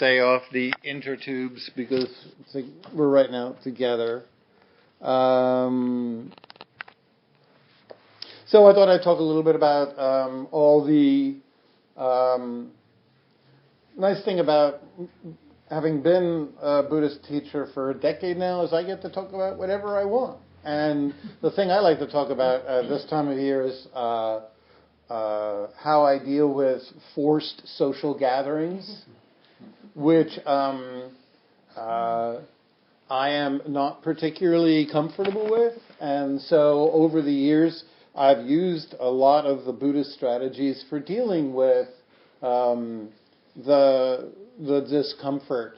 stay off the intertubes because we're right now together. So I thought I'd talk a little bit about all the nice thing about having been a Buddhist teacher for a decade now is I get to talk about whatever I want. And the thing I like to talk about this time of year is how I deal with forced social gatherings, which I am not particularly comfortable with. And so over the years, I've used a lot of the Buddhist strategies for dealing with the discomfort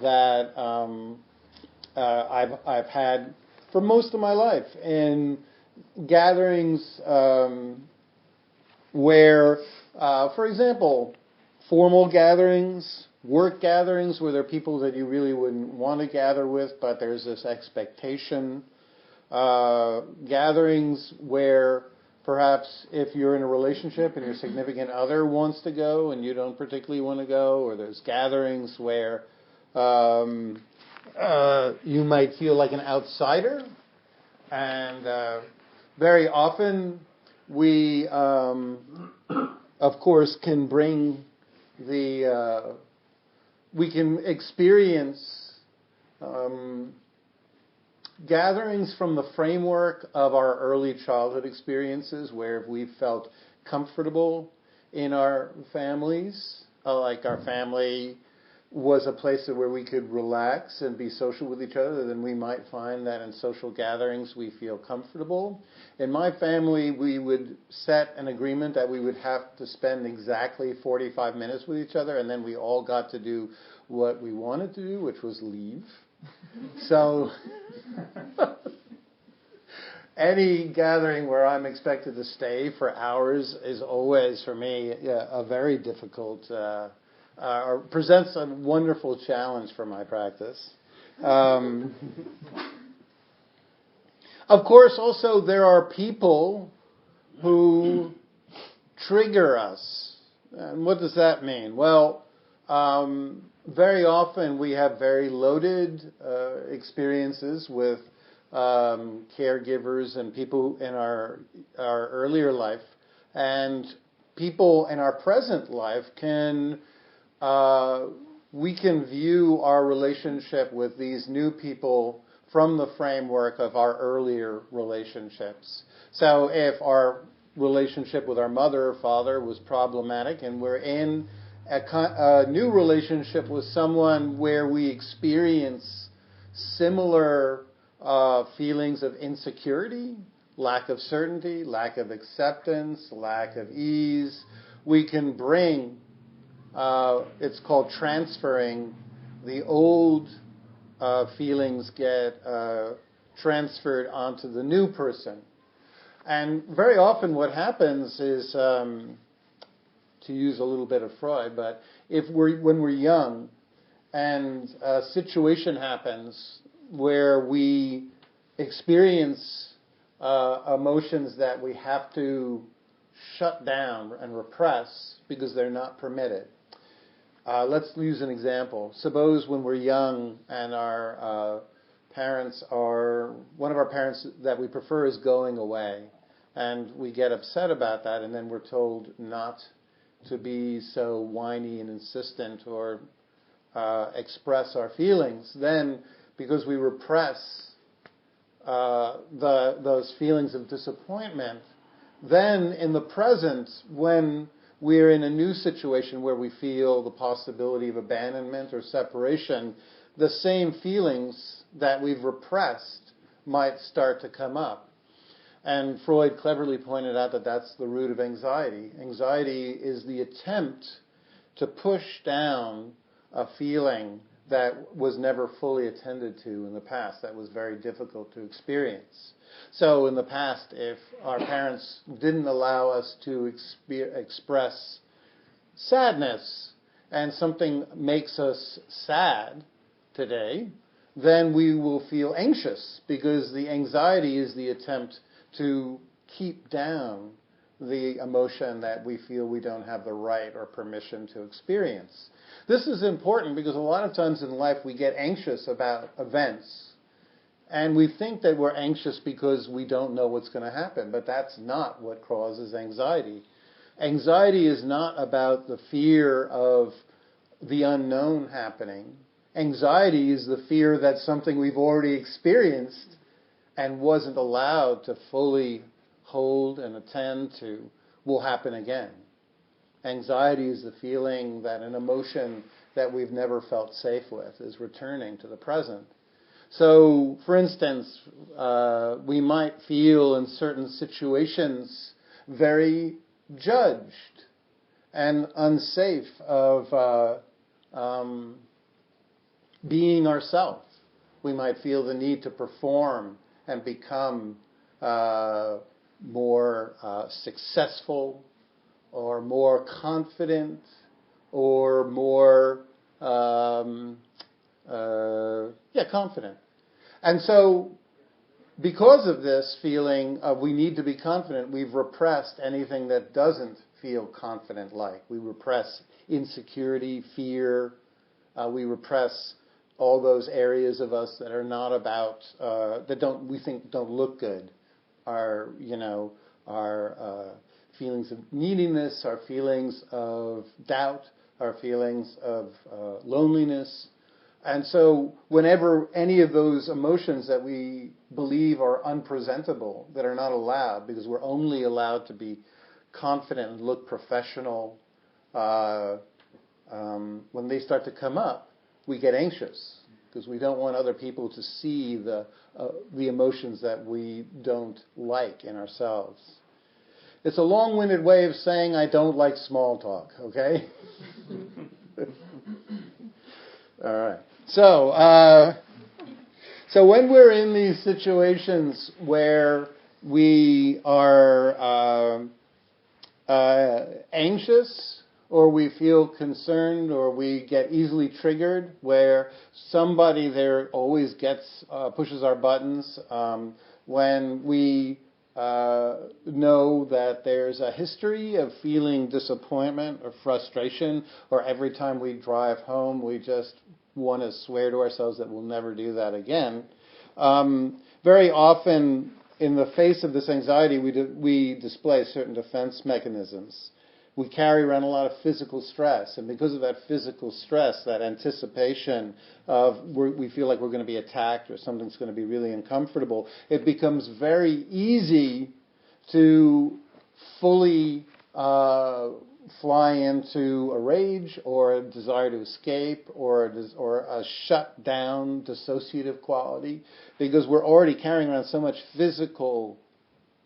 that I've had for most of my life in gatherings where, for example, formal gatherings, work gatherings where there are people that you really wouldn't want to gather with, but there's this expectation. Gatherings where perhaps if you're in a relationship and your significant other wants to go and you don't particularly want to go, or there's gatherings where you might feel like an outsider. And very often we, of course, can bring we can experience gatherings from the framework of our early childhood experiences where we felt comfortable in our families, like our family was a place where we could relax and be social with each other, then we might find that in social gatherings we feel comfortable. In my family, we would set an agreement that we would have to spend exactly 45 minutes with each other, and then we all got to do what we wanted to do, which was leave. So any gathering where I'm expected to stay for hours is always, for me, a very difficult, or presents a wonderful challenge for my practice. Of course, also there are people who trigger us. And what does that mean? Well, very often we have very loaded experiences with caregivers and people in our earlier life, and people in our present life we can view our relationship with these new people from the framework of our earlier relationships. So if our relationship with our mother or father was problematic and we're in a new relationship with someone where we experience similar feelings of insecurity, lack of certainty, lack of acceptance, lack of ease, we can bring, it's called transferring, the old feelings get transferred onto the new person. And very often what happens is, to use a little bit of Freud, but when we're young and a situation happens where we experience emotions that we have to shut down and repress because they're not permitted. Let's use an example. Suppose when we're young and our one of our parents that we prefer is going away, and we get upset about that, and then we're told not to be so whiny and insistent or express our feelings. Then, because we repress those feelings of disappointment, then in the present, when we're in a new situation where we feel the possibility of abandonment or separation, the same feelings that we've repressed might start to come up. And Freud cleverly pointed out that that's the root of anxiety. Anxiety is the attempt to push down a feeling that was never fully attended to in the past, that was very difficult to experience. So in the past, if our parents didn't allow us to express sadness, and something makes us sad today, then we will feel anxious, because the anxiety is the attempt to keep down the emotion that we feel we don't have the right or permission to experience. This is important because a lot of times in life we get anxious about events, and we think that we're anxious because we don't know what's going to happen, but that's not what causes anxiety. Anxiety is not about the fear of the unknown happening. Anxiety is the fear that something we've already experienced and wasn't allowed to fully hold and attend to will happen again. Anxiety is the feeling that an emotion that we've never felt safe with is returning to the present. So, for instance, we might feel in certain situations very judged and unsafe of being ourselves. We might feel the need to perform and become more successful or more confident or more confident. And so because of this feeling of we need to be confident, we've repressed anything that doesn't feel confident-like. We repress insecurity, fear. We repress all those areas of us that are not about, we think don't look good. Our feelings of neediness, our feelings of doubt, our feelings of loneliness. And so whenever any of those emotions that we believe are unpresentable, that are not allowed, because we're only allowed to be confident and look professional, when they start to come up, we get anxious because we don't want other people to see the emotions that we don't like in ourselves. It's a long-winded way of saying I don't like small talk, okay? All right. So when we're in these situations where we are anxious, or we feel concerned, or we get easily triggered, where somebody there always pushes our buttons, when we know that there's a history of feeling disappointment or frustration, or every time we drive home we just want to swear to ourselves that we'll never do that again. Very often, in the face of this anxiety, we display certain defense mechanisms. We carry around a lot of physical stress, and because of that physical stress, that anticipation of we feel like we're going to be attacked or something's going to be really uncomfortable, it becomes very easy to fully fly into a rage or a desire to escape or a shut down dissociative quality, because we're already carrying around so much physical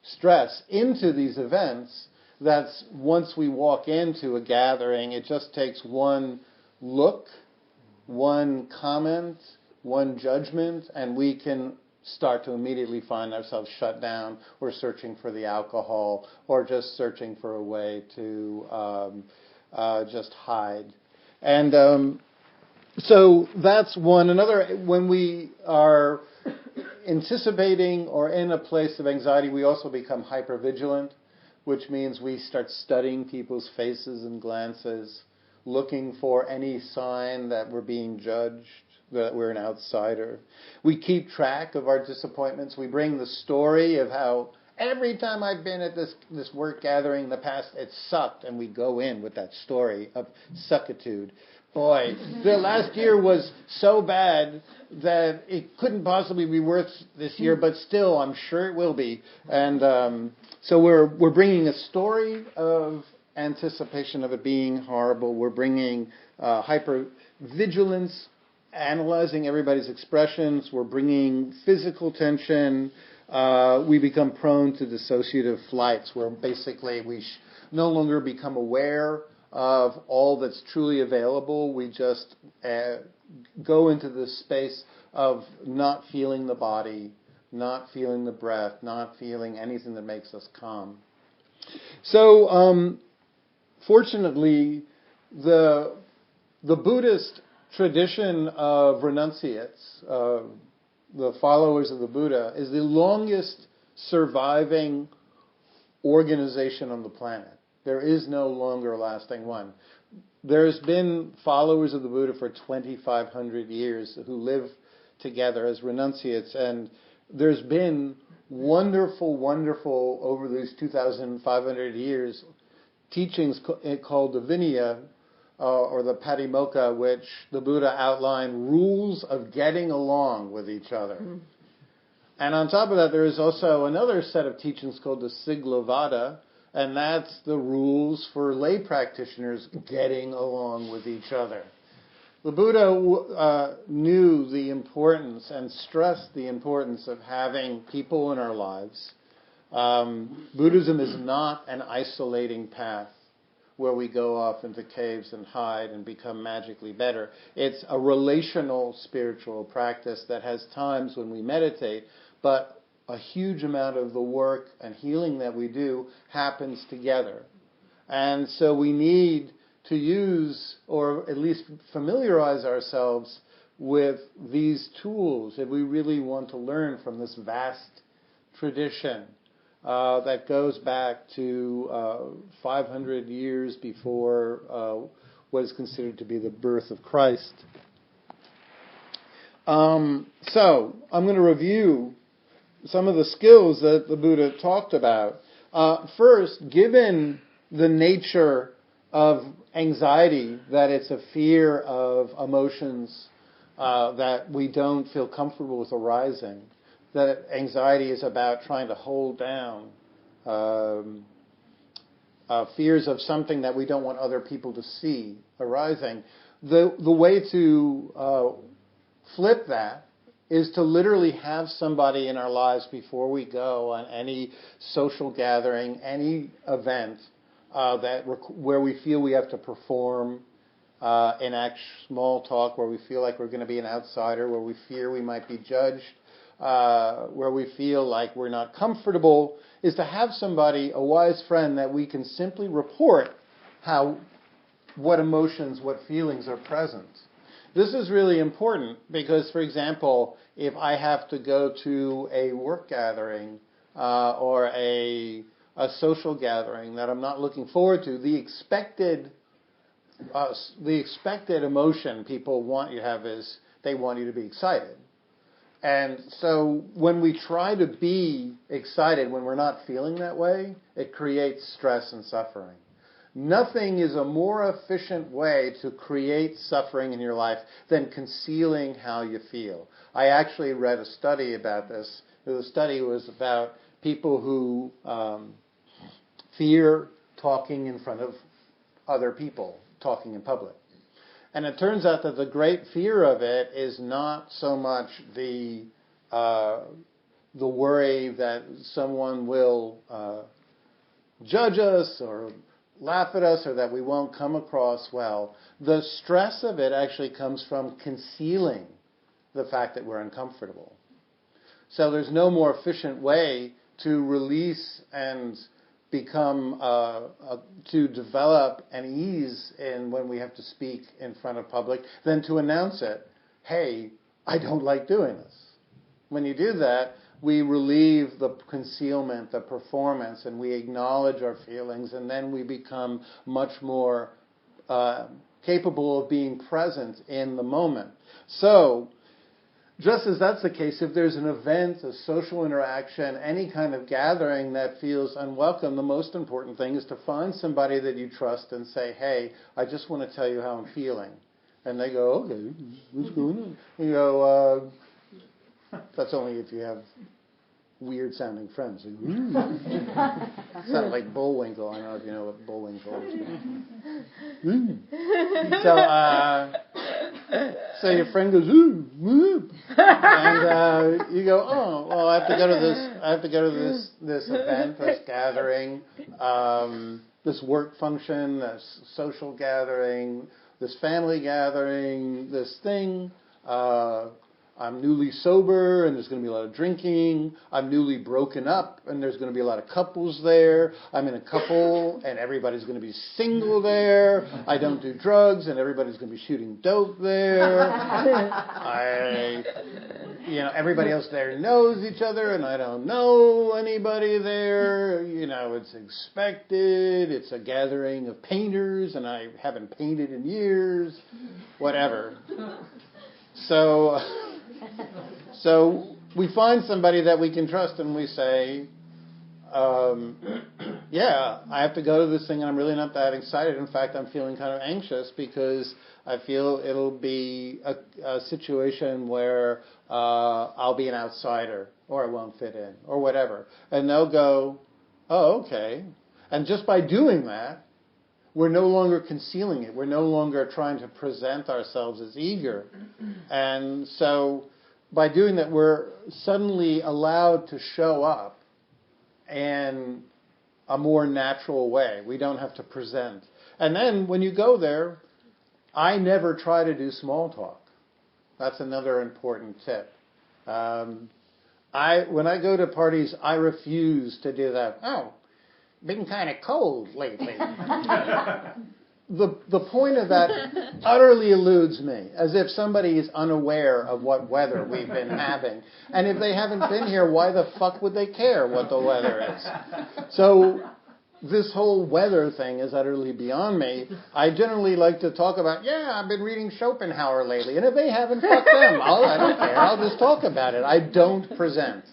stress into these events that once we walk into a gathering, it just takes one look, one comment, one judgment, and we can start to immediately find ourselves shut down or searching for the alcohol or just searching for a way to just hide. And so that's one. Another, when we are anticipating or in a place of anxiety, we also become hypervigilant, which means we start studying people's faces and glances, looking for any sign that we're being judged, that we're an outsider. We keep track of our disappointments. We bring the story of how every time I've been at this work gathering in the past, it sucked, and we go in with that story of suckitude. Boy, the last year was so bad that it couldn't possibly be worse this year, but still, I'm sure it will be. And so we're bringing a story of anticipation of it being horrible. We're bringing hypervigilance, analyzing everybody's expressions. We're bringing physical tension. We become prone to dissociative flights, where basically we no longer become aware of all that's truly available. We just go into this space of not feeling the body, not feeling the breath, not feeling anything that makes us calm. So, fortunately, the Buddhist tradition of renunciates, the followers of the Buddha, is the longest surviving organization on the planet. There is no longer a lasting one. There's been followers of the Buddha for 2,500 years who live together as renunciates, and there's been wonderful, over these 2,500 years, teachings called the Vinaya, or the Patimokkha, which the Buddha outlined rules of getting along with each other. Mm-hmm. And on top of that, there is also another set of teachings called the Siglavada, and that's the rules for lay practitioners getting along with each other. The Buddha knew the importance and stressed the importance of having people in our lives. Buddhism is not an isolating path where we go off into caves and hide and become magically better. It's a relational spiritual practice that has times when we meditate, but a huge amount of the work and healing that we do happens together. And so we need to use, or at least familiarize ourselves with these tools if we really want to learn from this vast tradition that goes back to 500 years before what is considered to be the birth of Christ. So I'm going to review some of the skills that the Buddha talked about. First, given the nature of anxiety, that it's a fear of emotions that we don't feel comfortable with arising, that anxiety is about trying to hold down fears of something that we don't want other people to see arising. The way to flip that is to literally have somebody in our lives before we go on any social gathering, any event, where we feel we have to perform, enact small talk, where we feel like we're going to be an outsider, where we fear we might be judged, where we feel like we're not comfortable, is to have somebody, a wise friend, that we can simply report what emotions, what feelings are present. This is really important because, for example, if I have to go to a work gathering or a social gathering that I'm not looking forward to, the expected emotion people want you to have is they want you to be excited. And so when we try to be excited when we're not feeling that way, it creates stress and suffering. Nothing is a more efficient way to create suffering in your life than concealing how you feel. I actually read a study about this. The study was about people who fear talking in front of other people, talking in public. And it turns out that the great fear of it is not so much the worry that someone will judge us or laugh at us or that we won't come across well. The stress of it actually comes from concealing the fact that we're uncomfortable. So there's no more efficient way to release and become, to develop an ease in when we have to speak in front of public than to announce it. Hey, I don't like doing this. When you do that, we relieve the concealment, the performance, and we acknowledge our feelings, and then we become much more capable of being present in the moment. So, just as that's the case, if there's an event, a social interaction, any kind of gathering that feels unwelcome, the most important thing is to find somebody that you trust and say, hey, I just want to tell you how I'm feeling. And they go, okay, what's going on? You go, that's only if you have weird-sounding friends. Sounds like Bullwinkle. I don't know if you know what Bullwinkle is. So your friend goes, ooh, whoop, and you go, oh, well, I have to go to this event, this gathering, this work function, this social gathering, this family gathering, this thing. I'm newly sober, and there's going to be a lot of drinking. I'm newly broken up, and there's going to be a lot of couples there. I'm in a couple, and everybody's going to be single there. I don't do drugs, and everybody's going to be shooting dope there. everybody else there knows each other, and I don't know anybody there. It's expected. It's a gathering of painters, and I haven't painted in years. Whatever. So we find somebody that we can trust, and we say, I have to go to this thing, and I'm really not that excited. In fact, I'm feeling kind of anxious because I feel it'll be a situation where I'll be an outsider, or I won't fit in, or whatever. And they'll go, oh, okay. And just by doing that, we're no longer concealing it. We're no longer trying to present ourselves as eager. And so by doing that, we're suddenly allowed to show up in a more natural way. We don't have to present. And then when you go there, I never try to do small talk. That's another important tip. When I go to parties, I refuse to do that. Oh, been kind of cold lately. The point of that utterly eludes me, as if somebody is unaware of what weather we've been having. And if they haven't been here, why the fuck would they care what the weather is? So this whole weather thing is utterly beyond me. I generally like to talk about, I've been reading Schopenhauer lately. And if they haven't, fuck them. I don't care. I'll just talk about it. I don't present.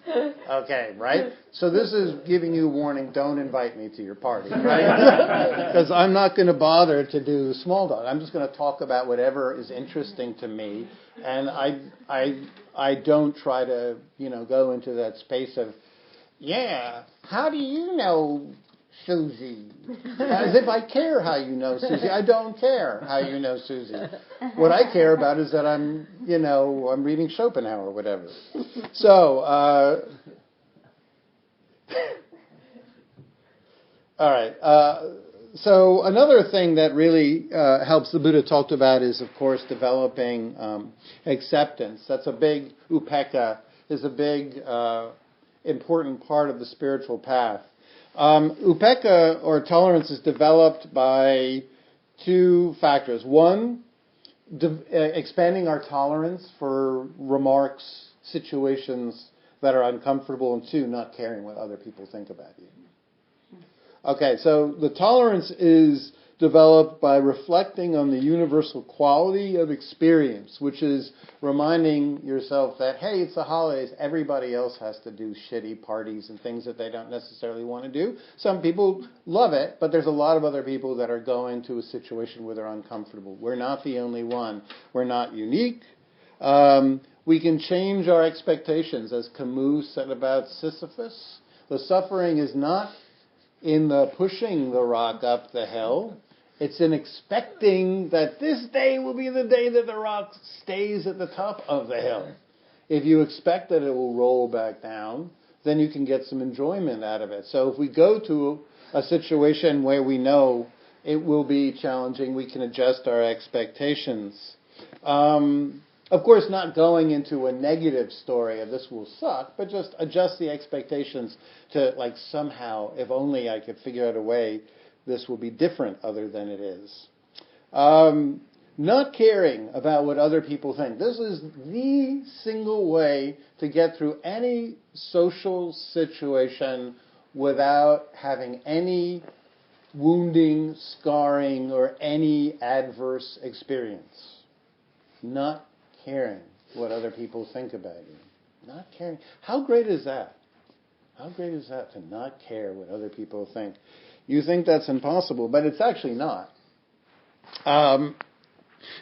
Okay, right? So this is giving you a warning. Don't invite me to your party, right? Because I'm not going to bother to do small talk. I'm just going to talk about whatever is interesting to me. And I don't try to, go into that space of, how do you know Susie? As if I care how you know Susie. I don't care how you know Susie. What I care about is that I'm reading Schopenhauer or whatever. So, all right. So another thing that really helps the Buddha talked about is, of course, developing acceptance. That's a big, upekkha is a big, important part of the spiritual path. Upekkha, or tolerance, is developed by two factors. One, expanding our tolerance for remarks, situations that are uncomfortable, and two, not caring what other people think about you. Okay, so the tolerance is developed by reflecting on the universal quality of experience, which is reminding yourself that, hey, it's the holidays, everybody else has to do shitty parties and things that they don't necessarily want to do. Some people love it, but there's a lot of other people that are going to a situation where they're uncomfortable. We're not the only one. We're not unique. We can change our expectations, as Camus said about Sisyphus. The suffering is not in the pushing the rock up the hill. It's in expecting that this day will be the day that the rock stays at the top of the hill. If you expect that it will roll back down, then you can get some enjoyment out of it. So if we go to a situation where we know it will be challenging, we can adjust our expectations. Of course, not going into a negative story of this will suck, but just adjust the expectations to, like, somehow, if only I could figure out a way, this will be different other than it is. Not caring about what other people think. This is the single way to get through any social situation without having any wounding, scarring, or any adverse experience. Not caring what other people think about you. Not caring. How great is that? How great is that, to not care what other people think? You think that's impossible, but it's actually not.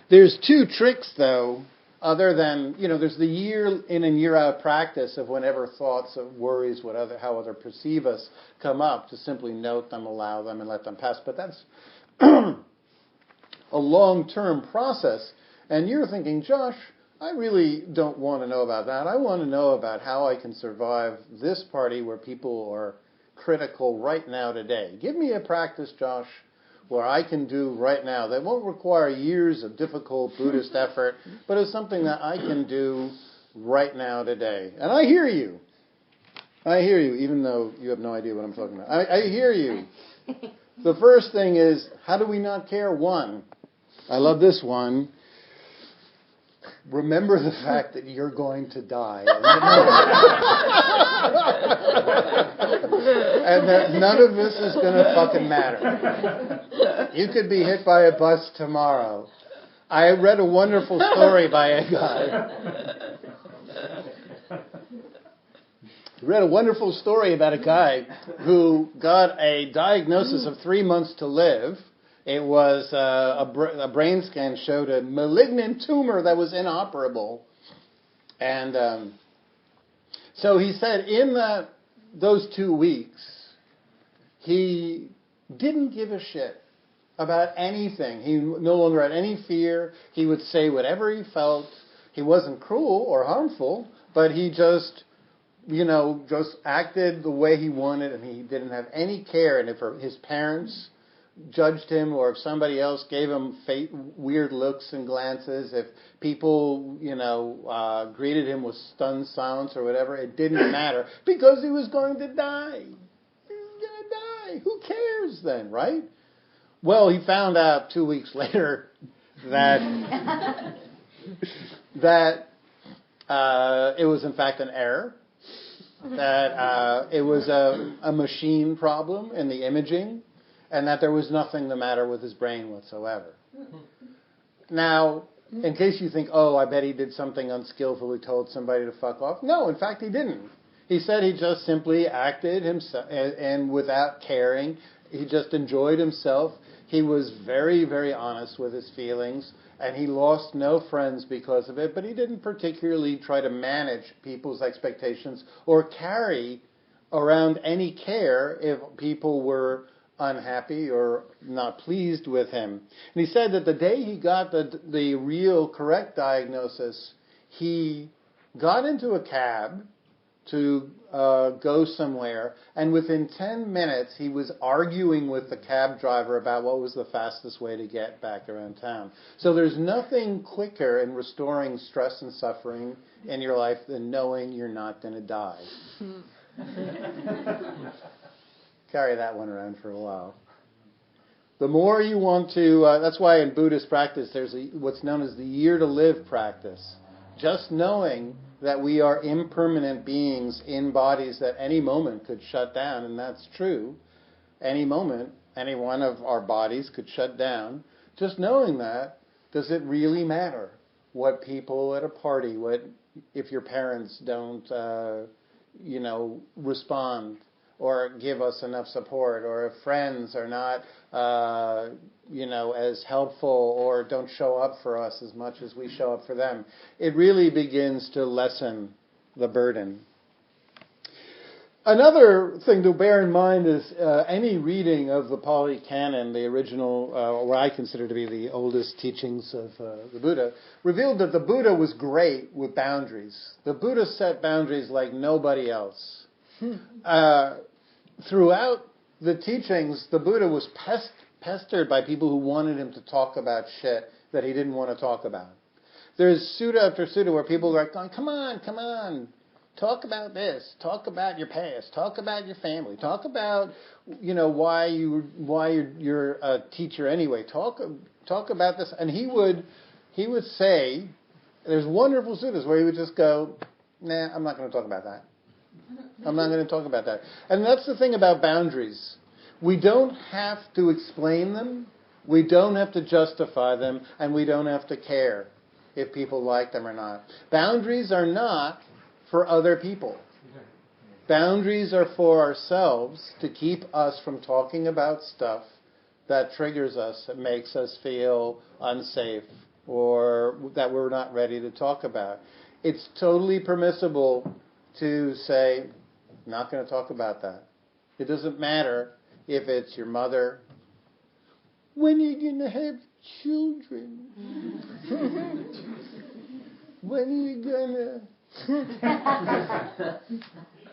There's two tricks, though, other than, there's the year in and year out practice of whenever thoughts of worries, how others perceive us come up, to simply note them, allow them, and let them pass. But that's a long-term process. And you're thinking, Josh, I really don't want to know about that. I want to know about how I can survive this party where people are critical right now today. Give me a practice, Josh, where I can do right now that won't require years of difficult Buddhist effort, but is something that I can do right now today. And I hear you. I hear you, even though you have no idea what I'm talking about. I hear you. The first thing is, how do we not care? One, I love this one. remember the fact that you're going to die. And that none of this is going to fucking matter. You could be hit by a bus tomorrow. I read a wonderful story by a guy. Read a wonderful story about a guy who got a diagnosis of 3 months to live. It was a brain scan showed a malignant tumor that was inoperable. And so he said in those 2 weeks, he didn't give a shit about anything. He no longer had any fear. He would say whatever he felt. He wasn't cruel or harmful, but he just acted the way he wanted, and he didn't have any care. And if his parents judged him, or if somebody else gave him weird looks and glances, if people, greeted him with stunned silence or whatever, it didn't matter, because he was going to die. He was going to die. Who cares then, right? Well, he found out 2 weeks later that it was in fact an error, that it was a machine problem in the imaging, and that there was nothing the matter with his brain whatsoever. Now, in case you think, oh, I bet he did something unskillfully, told somebody to fuck off. No, in fact, he didn't. He said he just simply acted himself, and without caring, he just enjoyed himself. He was very, very honest with his feelings, and he lost no friends because of it, but he didn't particularly try to manage people's expectations or carry around any care if people were unhappy or not pleased with him. And he said that the day he got the real correct diagnosis, he got into a cab to go somewhere, and within 10 minutes he was arguing with the cab driver about what was the fastest way to get back around town. So there's nothing quicker in restoring stress and suffering in your life than knowing you're not going to die. Carry that one around for a while. The more you want to, that's why in Buddhist practice there's what's known as the year to live practice. Just knowing that we are impermanent beings in bodies that any moment could shut down, and that's true. Any moment, any one of our bodies could shut down. Just knowing that, does it really matter what people at a party, if your parents don't, respond or give us enough support, or if friends are not, as helpful or don't show up for us as much as we show up for them. It really begins to lessen the burden. Another thing to bear in mind is any reading of the Pali Canon, the original, what I consider to be the oldest teachings of the Buddha, revealed that the Buddha was great with boundaries. The Buddha set boundaries like nobody else. Throughout the teachings, the Buddha was pestered by people who wanted him to talk about shit that he didn't want to talk about. There's sutta after sutta where people are going, come on, talk about this, talk about your past, talk about your family, talk about, why you're a teacher anyway, talk about this. And he would say, there's wonderful suttas where he would just go, nah, I'm not going to talk about that. I'm not going to talk about that. And that's the thing about boundaries. We don't have to explain them, we don't have to justify them, and we don't have to care if people like them or not. Boundaries are not for other people. Boundaries are for ourselves to keep us from talking about stuff that triggers us, that makes us feel unsafe, or that we're not ready to talk about. It's totally permissible to say, not going to talk about that. It doesn't matter if it's your mother. When are you going to have children? When are you going to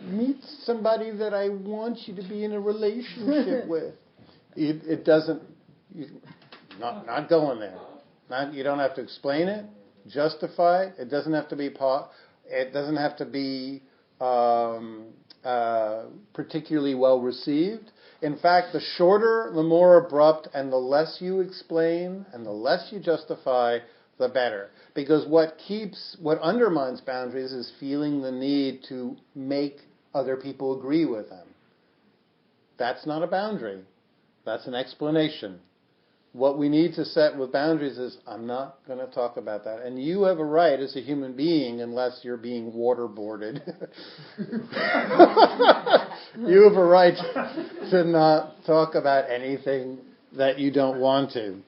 meet somebody that I want you to be in a relationship with? It doesn't, not going there. You don't have to explain it, justify it. It doesn't have to be particularly well received. In fact, the shorter, the more abrupt, and the less you explain and the less you justify, the better. Because what undermines boundaries is feeling the need to make other people agree with them. That's not a boundary. That's an explanation. What we need to set with boundaries is, I'm not going to talk about that. And you have a right as a human being, unless you're being waterboarded. You have a right to not talk about anything that you don't want to.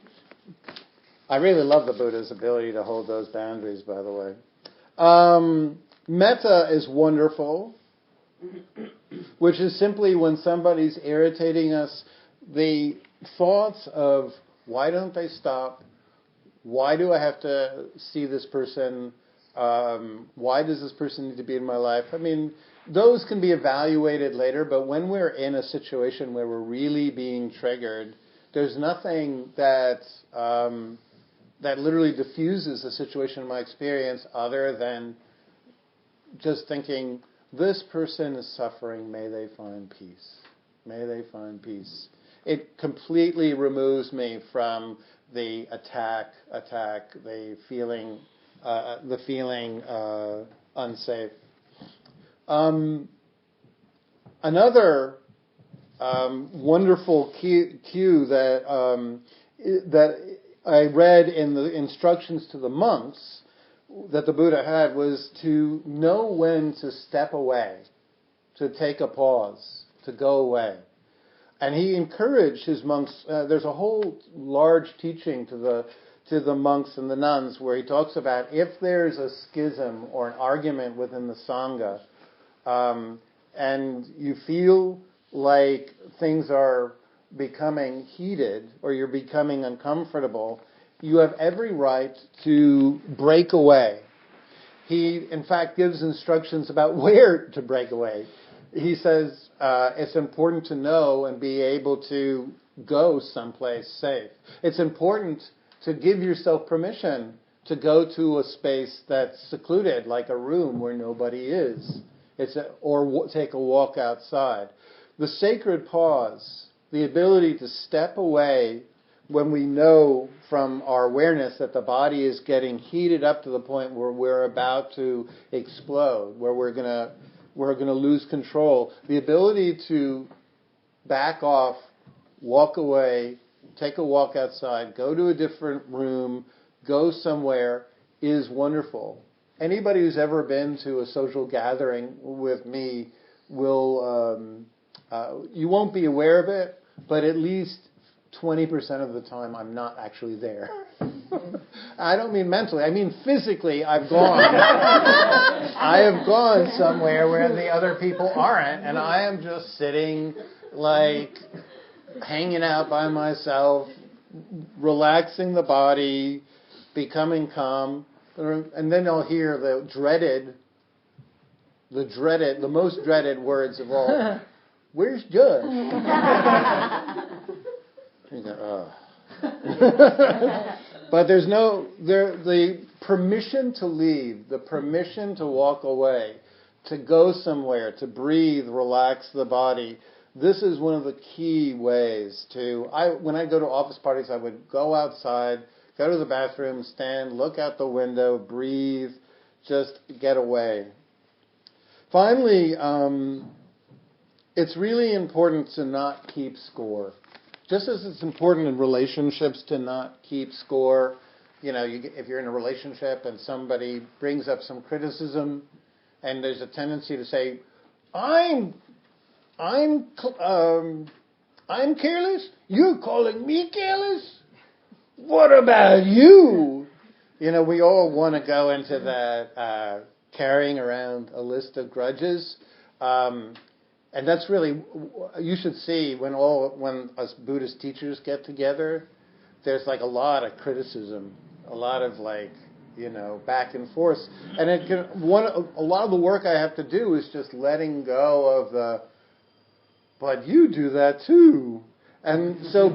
I really love the Buddha's ability to hold those boundaries, by the way. Metta is wonderful, which is simply when somebody's irritating us, the thoughts of, why don't they stop? Why do I have to see this person? Why does this person need to be in my life? I mean, those can be evaluated later, but when we're in a situation where we're really being triggered, there's nothing that literally diffuses the situation in my experience other than just thinking, this person is suffering, may they find peace. May they find peace. It completely removes me from the attack, the feeling unsafe. Another wonderful cue that I read in the instructions to the monks that the Buddha had was to know when to step away, to take a pause, to go away. And he encouraged his monks. There's a whole large teaching to the monks and the nuns where he talks about if there's a schism or an argument within the Sangha, and you feel like things are becoming heated or you're becoming uncomfortable, you have every right to break away. He, in fact, gives instructions about where to break away. He says it's important to know and be able to go someplace safe. It's important to give yourself permission to go to a space that's secluded, like a room where nobody is. Or take a walk outside. The sacred pause, the ability to step away when we know from our awareness that the body is getting heated up to the point where we're about to explode, where we're going to lose control. The ability to back off, walk away, take a walk outside, go to a different room, go somewhere is wonderful. Anybody who's ever been to a social gathering with me will, you won't be aware of it, but at least 20% of the time I'm not actually there. I don't mean mentally, I mean physically I've gone. I have gone somewhere where the other people aren't, and I am just sitting, like, hanging out by myself, relaxing the body, becoming calm, and then I'll hear the most dreaded words of all, where's Judge? You go, oh. But there's the permission to leave, the permission to walk away, to go somewhere, to breathe, relax the body. This is one of the key ways when I go to office parties, I would go outside, go to the bathroom, stand, look out the window, breathe, just get away. Finally, it's really important to not keep score. Just as it's important in relationships to not keep score, if you're in a relationship and somebody brings up some criticism, and there's a tendency to say, I'm careless? You're calling me careless? What about you? We all want to go into that carrying around a list of grudges. And that's really, you should see when us Buddhist teachers get together, there's like a lot of criticism, a lot of back and forth. And a lot of the work I have to do is just letting go of but you do that too. And so,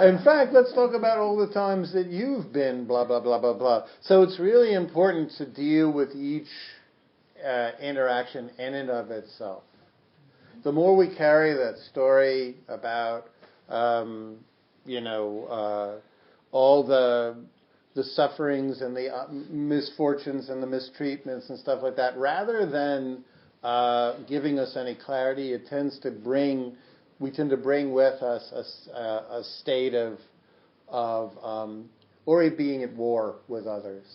in fact, let's talk about all the times that you've been blah, blah, blah, blah, blah. So it's really important to deal with each interaction in and of itself. The more we carry that story about, all the sufferings and the misfortunes and the mistreatments and stuff like that, rather than giving us any clarity, we tend to bring with us a state of or being at war with others.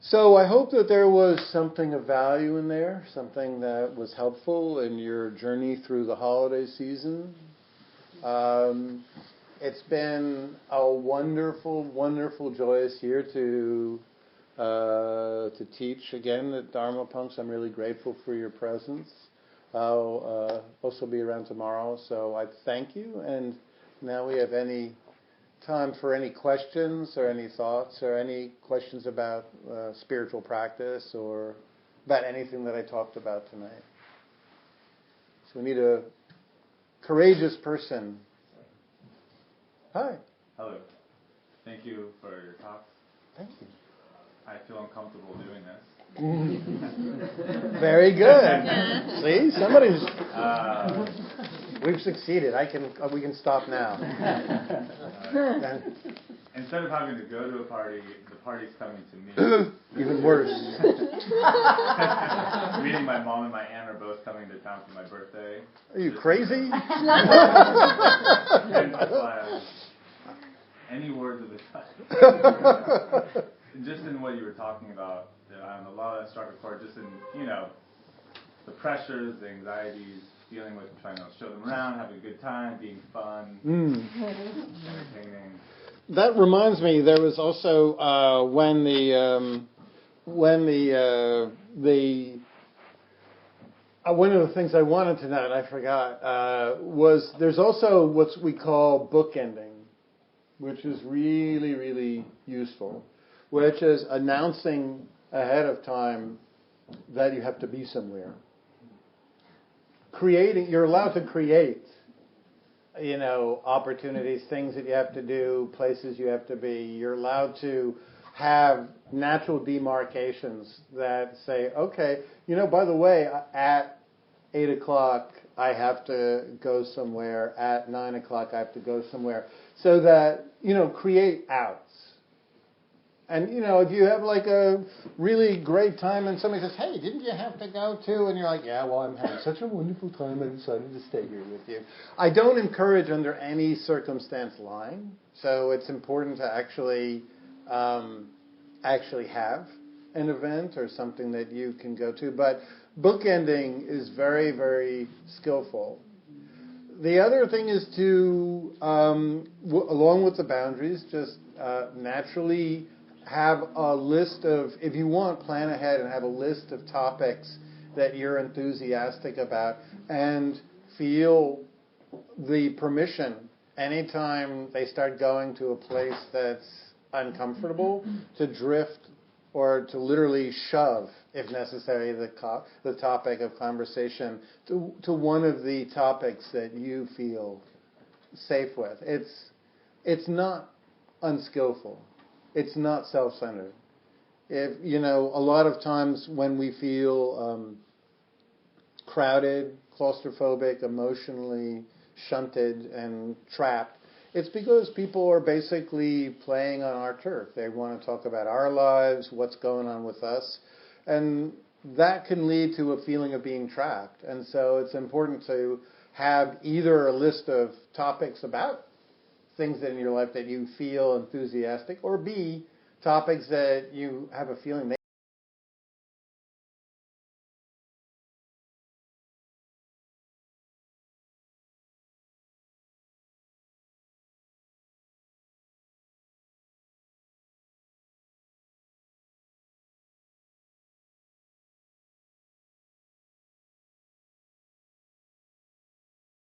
So I hope that there was something of value in there, something that was helpful in your journey through the holiday season. It's been a wonderful, wonderful, joyous year to teach again at Dharma Punks. I'm really grateful for your presence. I'll also be around tomorrow, so I thank you. And now we have any time for any questions or any thoughts or any questions about spiritual practice or about anything that I talked about tonight. So we need a courageous person. Hi. Hello. Thank you for your talks. Thank you. I feel uncomfortable doing this. Very good. See, somebody's. We've succeeded. We can stop now. Instead of having to go to a party, the party's coming to me. Even worse. Meaning my mom and my aunt are both coming to town for my birthday. Are you crazy? And that's why any words of advice. Just in what you were talking about, a lot of that struck a chord just in, the pressures, the anxieties, dealing with trying to show them around, having a good time, being fun, entertaining. That reminds me, there was also one of the things I wanted to note, I forgot, was there's also what we call bookending, which is really, really useful, which is announcing ahead of time that you have to be somewhere. You're allowed to create, opportunities, things that you have to do, places you have to be. You're allowed to have natural demarcations that say, okay, by the way, at 8 o'clock I have to go somewhere. At 9 o'clock I have to go somewhere. So that, create outs. And, if you have like a really great time and somebody says, hey, didn't you have to go too? And you're like, yeah, well, I'm having such a wonderful time. I decided to stay here with you. I don't encourage under any circumstance lying. So it's important to actually have an event or something that you can go to. But bookending is very, very skillful. The other thing is to, along with the boundaries, just naturally have a list of, if you want, plan ahead and have a list of topics that you're enthusiastic about and feel the permission anytime they start going to a place that's uncomfortable to drift or to literally shove, if necessary, the topic of conversation to one of the topics that you feel safe with. It's not unskillful. It's not self-centered. If a lot of times when we feel crowded, claustrophobic, emotionally shunted and trapped, it's because people are basically playing on our turf. They want to talk about our lives, what's going on with us, and that can lead to a feeling of being trapped. And so it's important to have either a list of topics about things in your life that you feel enthusiastic, or B, topics that you have a feeling